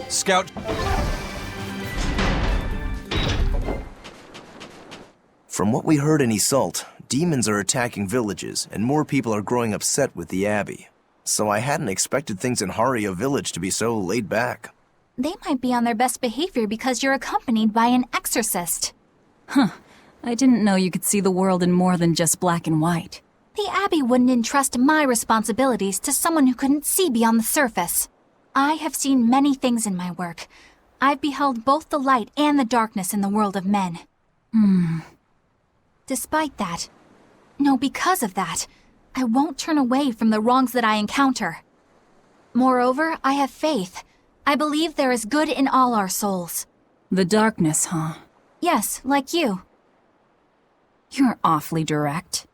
Scout. From what we heard in Iseult, demons are attacking villages, and more people are growing upset with the Abbey. So I hadn't expected things in Haria village to be so laid back. They might be on their best behavior because you're accompanied by an exorcist. Huh. I didn't know you could see the world in more than just black and white. The Abbey wouldn't entrust my responsibilities to someone who couldn't see beyond the surface. I have seen many things in my work. I've beheld both the light and the darkness in the world of men. Despite that, no, because of that, I won't turn away from the wrongs that I encounter. Moreover, I have faith. I believe there is good in all our souls. The darkness, huh? Yes, like you. You're awfully direct.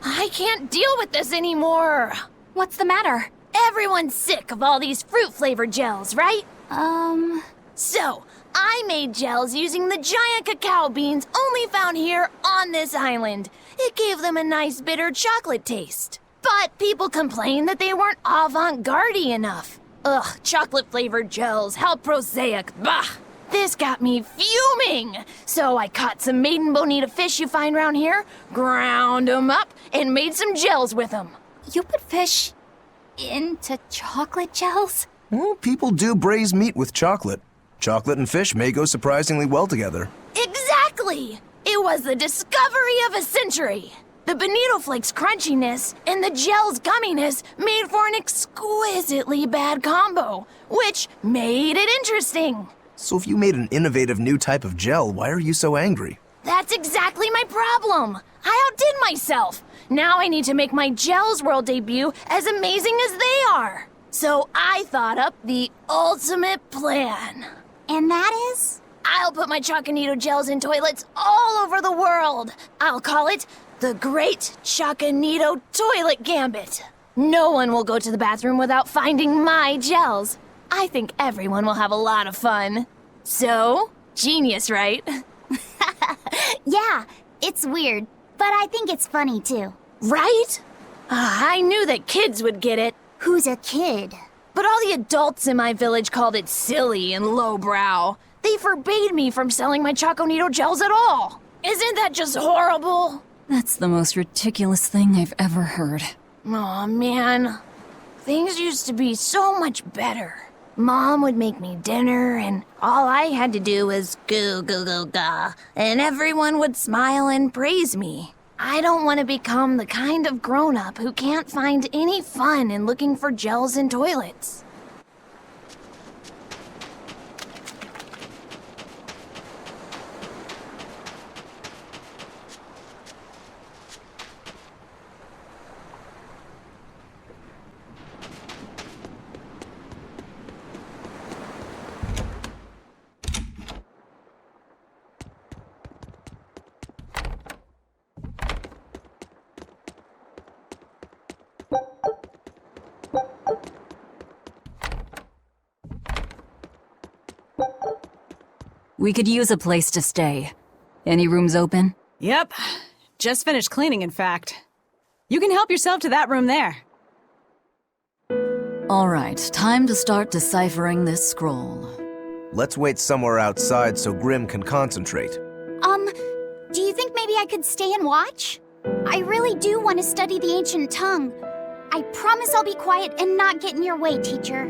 I can't deal with this anymore. What's the matter? Everyone's sick of all these fruit-flavored gels, right? So, I made gels using the giant cacao beans only found here on this island. It gave them a nice bitter chocolate taste. But people complained that they weren't avant-garde enough. Ugh, chocolate-flavored gels, how prosaic, bah! This got me fuming! So I caught some maiden bonita fish you find around here, ground them up, and made some gels with them. You put fish into chocolate gels? Well, people do braise meat with chocolate. Chocolate and fish may go surprisingly well together. Exactly! It was the discovery of a century. The bonito flakes crunchiness and the gel's gumminess made for an exquisitely bad combo, which made it interesting. So if you made an innovative new type of gel, why are you so angry? That's exactly my problem. I outdid myself. Now I need to make my Gels World debut as amazing as they are. So I thought up the ultimate plan. And that is? I'll put my Choconito gels in toilets all over the world. I'll call it the Great Choconito Toilet Gambit. No one will go to the bathroom without finding my gels. I think everyone will have a lot of fun. So, genius, right? Yeah, it's weird, but I think it's funny too. Right? I knew that kids would get it. Who's a kid? But all the adults in my village called it silly and lowbrow. They forbade me from selling my Choconito gels at all. Isn't that just horrible? That's the most ridiculous thing I've ever heard. Aw, man. Things used to be so much better. Mom would make me dinner, and all I had to do was goo goo goo ga, and everyone would smile and praise me. I don't want to become the kind of grown-up who can't find any fun in looking for gels in toilets. We could use a place to stay. Any rooms open? Yep. Just finished cleaning, in fact. You can help yourself to that room there. All right, time to start deciphering this scroll. Let's wait somewhere outside so Grim can concentrate. Do you think maybe I could stay and watch? I really do want to study the ancient tongue. I promise I'll be quiet and not get in your way, teacher.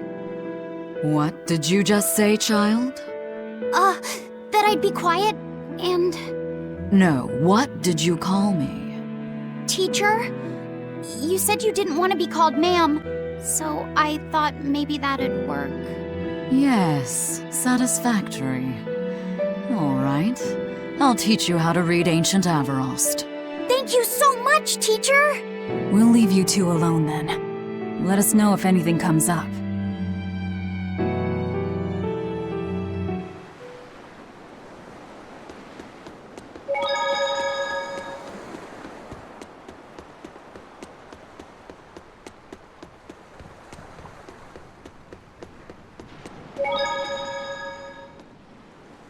What did you just say, child? That I'd be quiet and... No, what did you call me? Teacher? You said you didn't want to be called ma'am, so I thought maybe that'd work. Yes, satisfactory. All right, I'll teach you how to read Ancient Avarost. Thank you so much, teacher! We'll leave you two alone then. Let us know if anything comes up.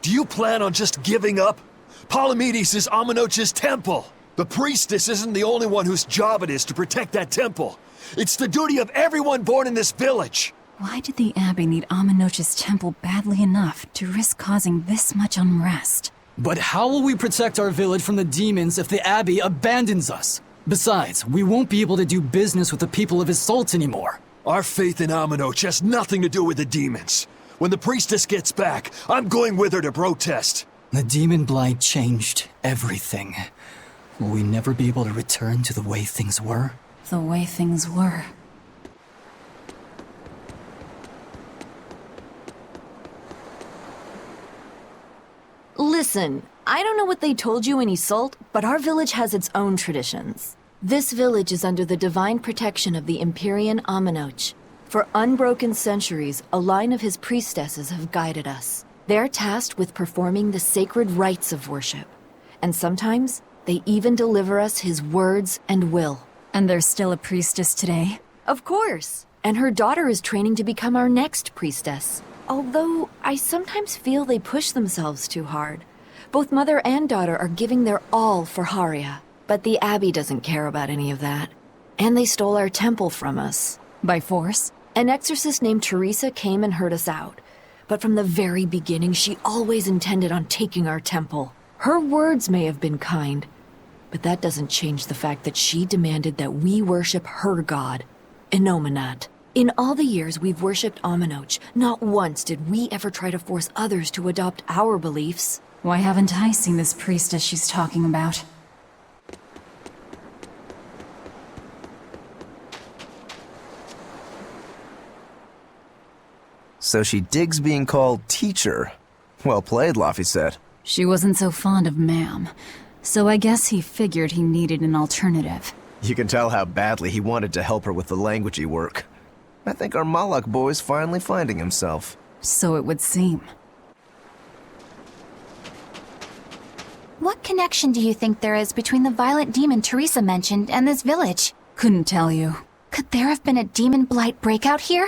Do you plan on just giving up? Palamedes is Amenoch's temple. The priestess isn't the only one whose job it is to protect that temple. It's the duty of everyone born in this village. Why did the Abbey need Amenoch's temple badly enough to risk causing this much unrest? But how will we protect our village from the demons if the Abbey abandons us? Besides, we won't be able to do business with the people of Isolt anymore. Our faith in Amenoch has nothing to do with the demons. When the priestess gets back, I'm going with her to protest. The demon blight changed everything. Will we never be able to return to the way things were? The way things were. Listen, I don't know what they told you in Isolt, but our village has its own traditions. This village is under the divine protection of the Empyrean Amenoch. For unbroken centuries, a line of his priestesses have guided us. They're tasked with performing the sacred rites of worship. And sometimes, they even deliver us his words and will. And there's still a priestess today? Of course. And her daughter is training to become our next priestess. Although, I sometimes feel they push themselves too hard. Both mother and daughter are giving their all for Haria. But the Abbey doesn't care about any of that. And they stole our temple from us. By force? An exorcist named Teresa came and heard us out. But from the very beginning, she always intended on taking our temple. Her words may have been kind, but that doesn't change the fact that she demanded that we worship her god, Innominat. In all the years we've worshipped Amenoch, not once did we ever try to force others to adopt our beliefs. Why haven't I seen this priestess she's talking about? So she digs being called teacher. Well played, Laphicet. She wasn't so fond of ma'am, so I guess he figured he needed an alternative. You can tell how badly he wanted to help her with the languagey work. I think our Malak boy's finally finding himself. So it would seem. What connection do you think there is between the violent demon Teresa mentioned and this village? Couldn't tell you. Could there have been a demon blight breakout here?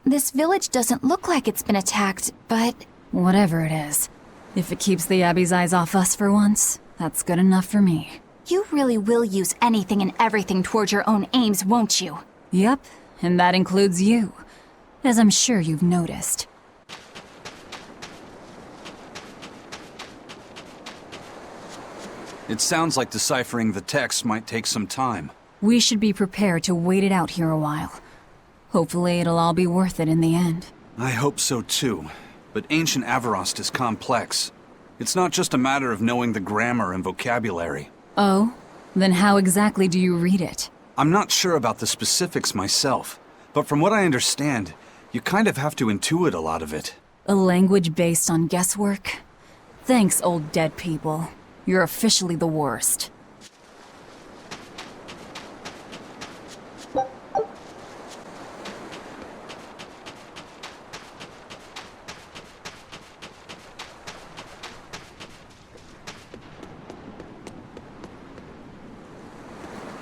This village doesn't look like it's been attacked, but... Whatever it is, if it keeps the Abbey's eyes off us for once, that's good enough for me. You really will use anything and everything toward your own aims, won't you? Yep, and that includes you, as I'm sure you've noticed. It sounds like deciphering the text might take some time. We should be prepared to wait it out here a while. Hopefully it'll all be worth it in the end. I hope so too, but ancient Avarost is complex. It's not just a matter of knowing the grammar and vocabulary. Oh? Then how exactly do you read it? I'm not sure about the specifics myself, but from what I understand, you kind of have to intuit a lot of it. A language based on guesswork? Thanks, old dead people. You're officially the worst.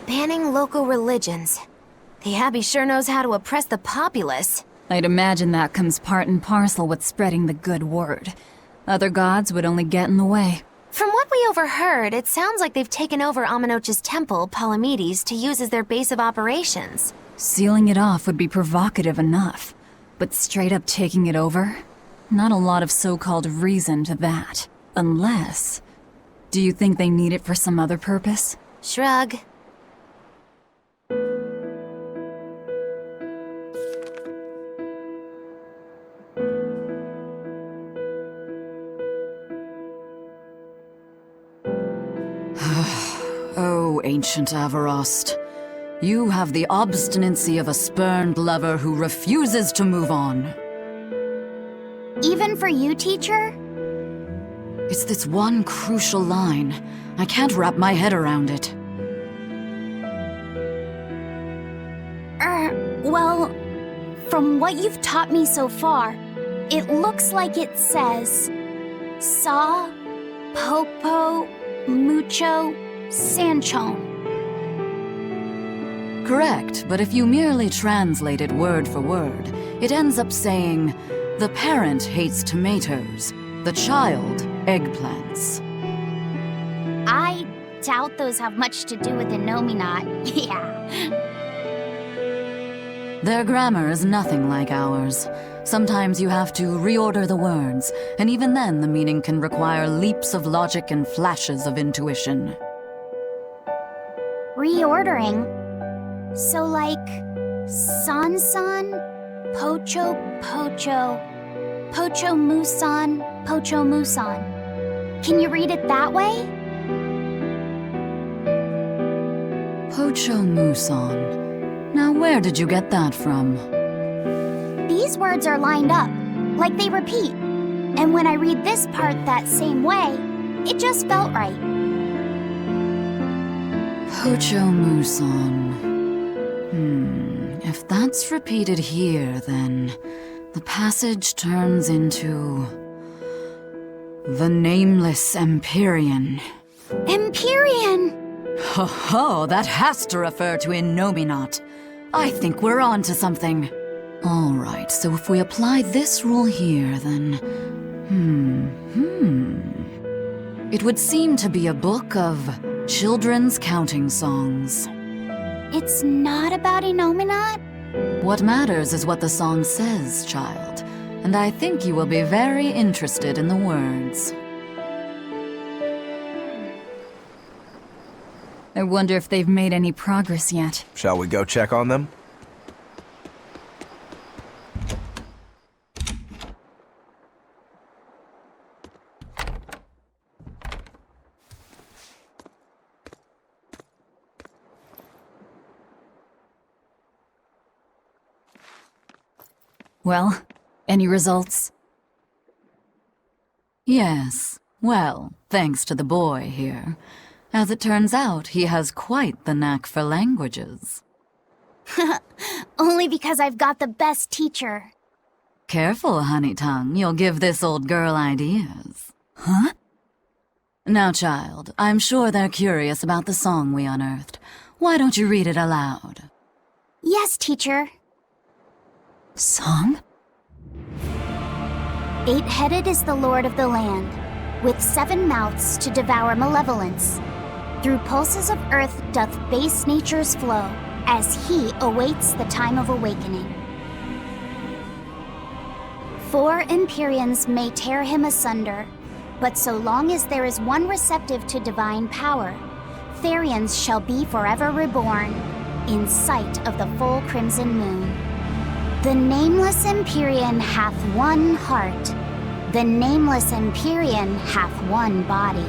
Banning local religions. The Abbey sure knows how to oppress the populace. I'd imagine that comes part and parcel with spreading the good word. Other gods would only get in the way. From what we overheard, it sounds like they've taken over Amenoch's temple, Palamedes, to use as their base of operations. Sealing it off would be provocative enough, but straight up taking it over? Not a lot of so-called reason to that. Unless... Do you think they need it for some other purpose? Shrug. Oh, ancient Avarost. You have the obstinacy of a spurned lover who refuses to move on. Even for you, teacher? It's this one crucial line. I can't wrap my head around it. Well, from what you've taught me so far, it looks like it says... Sa, Popo, Mucho, Sanchon. Correct, but if you merely translate it word for word, it ends up saying, the parent hates tomatoes, the child eggplants. I doubt those have much to do with Innominat. Yeah. Their grammar is nothing like ours. Sometimes you have to reorder the words, and even then the meaning can require leaps of logic and flashes of intuition. Reordering? So like... San-san, Pocho Pocho, Pocho Musan, Pocho Musan. Can you read it that way? Pocho Muson. Now where did you get that from? These words are lined up, like they repeat. And when I read this part that same way, it just felt right. Pocho Muson. If that's repeated here, then the passage turns into... the Nameless Empyrean. Empyrean! Ho ho, that has to refer to Innominat. I think we're on to something. Alright, so if we apply this rule here, then... It would seem to be a book of children's counting songs. It's not about Innominat? What matters is what the song says, child. And I think you will be very interested in the words. I wonder if they've made any progress yet. Shall we go check on them? Well, any results? Yes. Well, thanks to the boy here. As it turns out, he has quite the knack for languages. Only because I've got the best teacher. Careful, honey tongue. You'll give this old girl ideas. Huh? Now, child, I'm sure they're curious about the song we unearthed. Why don't you read it aloud? Yes, teacher. Song? 8-headed is the lord of the land, with 7 mouths to devour malevolence. Through pulses of earth doth base nature's flow, as he awaits the time of awakening. 4 Empyreans may tear him asunder, but so long as there is one receptive to divine power, Therians shall be forever reborn, in sight of the full crimson moon. The nameless Empyrean hath one heart, the nameless Empyrean hath one body.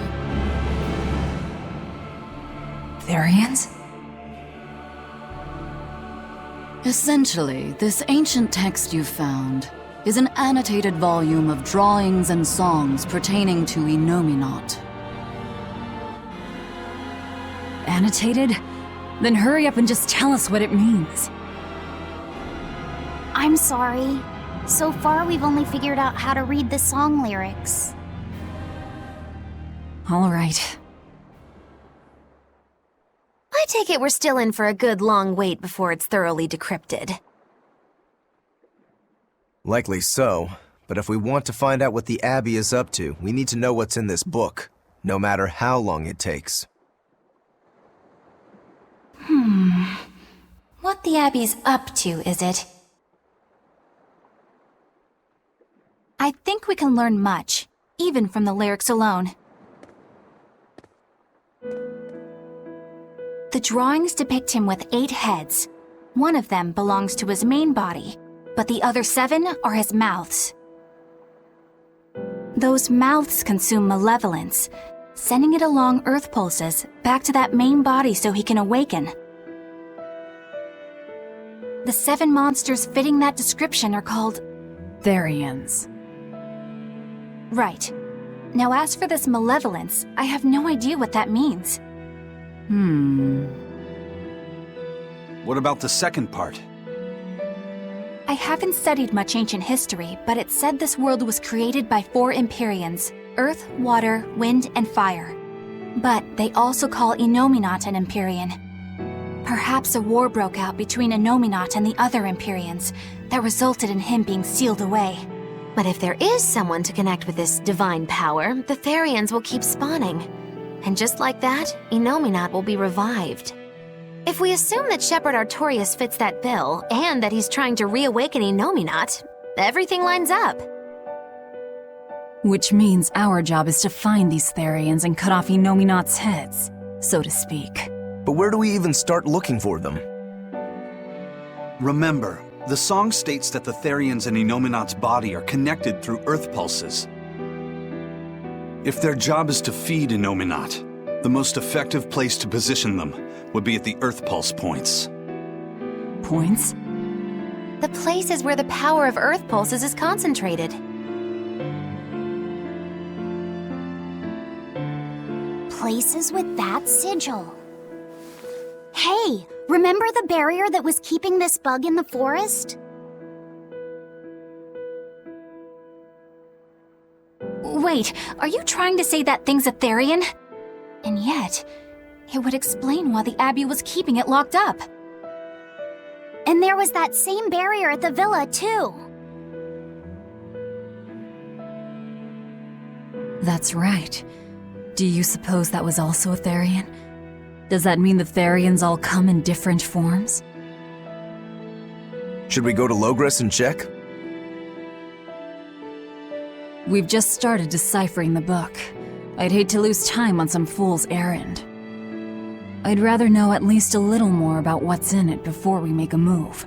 Therians? Essentially, this ancient text you found is an annotated volume of drawings and songs pertaining to Innominat. Annotated? Then hurry up and just tell us what it means. I'm sorry. So far, we've only figured out how to read the song lyrics. All right. I take it we're still in for a good long wait before it's thoroughly decrypted. Likely so, but if we want to find out what the Abbey is up to, we need to know what's in this book, no matter how long it takes. What the Abbey's up to, is it? I think we can learn much, even from the lyrics alone. The drawings depict him with 8 heads. One of them belongs to his main body, but the other 7 are his mouths. Those mouths consume malevolence, sending it along earth pulses back to that main body so he can awaken. The 7 monsters fitting that description are called Therians. Right. Now as for this malevolence, I have no idea what that means. What about the second part? I haven't studied much ancient history, but it said this world was created by 4 Empyreans: earth, water, wind, and fire. But they also call Innominat an Empyrean. Perhaps a war broke out between Innominat and the other Empyreans that resulted in him being sealed away. But if there is someone to connect with this divine power, the Therians will keep spawning. And just like that, Innominat will be revived. If we assume that Shepherd Artorius fits that bill, and that he's trying to reawaken Innominat, everything lines up. Which means our job is to find these Therians and cut off Innominat's heads, so to speak. But where do we even start looking for them? Remember, the song states that the Therians in Innominat's body are connected through earth pulses. If their job is to feed Innominat, the most effective place to position them would be at the earth pulse points. Points? The places where the power of earth pulses is concentrated. Places with that sigil. Hey, remember the barrier that was keeping this bug in the forest? Wait, are you trying to say that thing's a Therian? And yet, it would explain why the Abbey was keeping it locked up. And there was that same barrier at the villa, too. That's right. Do you suppose that was also a Therian? Does that mean the Therians all come in different forms? Should we go to Logres and check? We've just started deciphering the book. I'd hate to lose time on some fool's errand. I'd rather know at least a little more about what's in it before we make a move.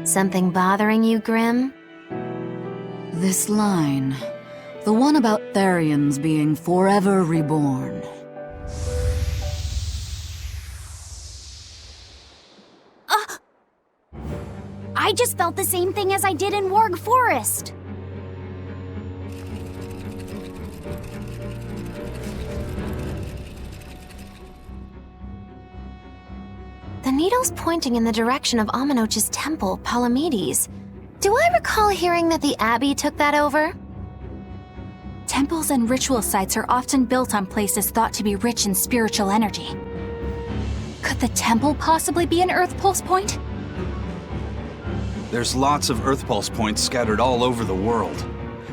Something bothering you, Grim? This line, the one about Therians being forever reborn. I just felt the same thing as I did in Warg Forest. The needle's pointing in the direction of Aminoch's temple, Palamedes. Do I recall hearing that the Abbey took that over? Temples and ritual sites are often built on places thought to be rich in spiritual energy. Could the temple possibly be an Earth Pulse point? There's lots of Earth Pulse points scattered all over the world.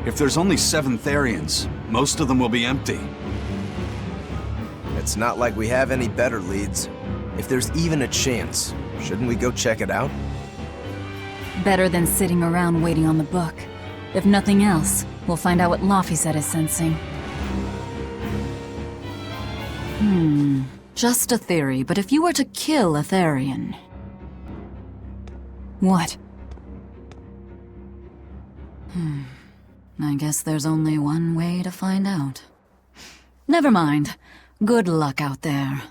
If there's only 7 Therians, most of them will be empty. It's not like we have any better leads. If there's even a chance, shouldn't we go check it out? Better than sitting around waiting on the book. If nothing else, we'll find out what Laphicet is sensing. Just a theory, but if you were to kill a Therian... What? I guess there's only one way to find out. Never mind. Good luck out there.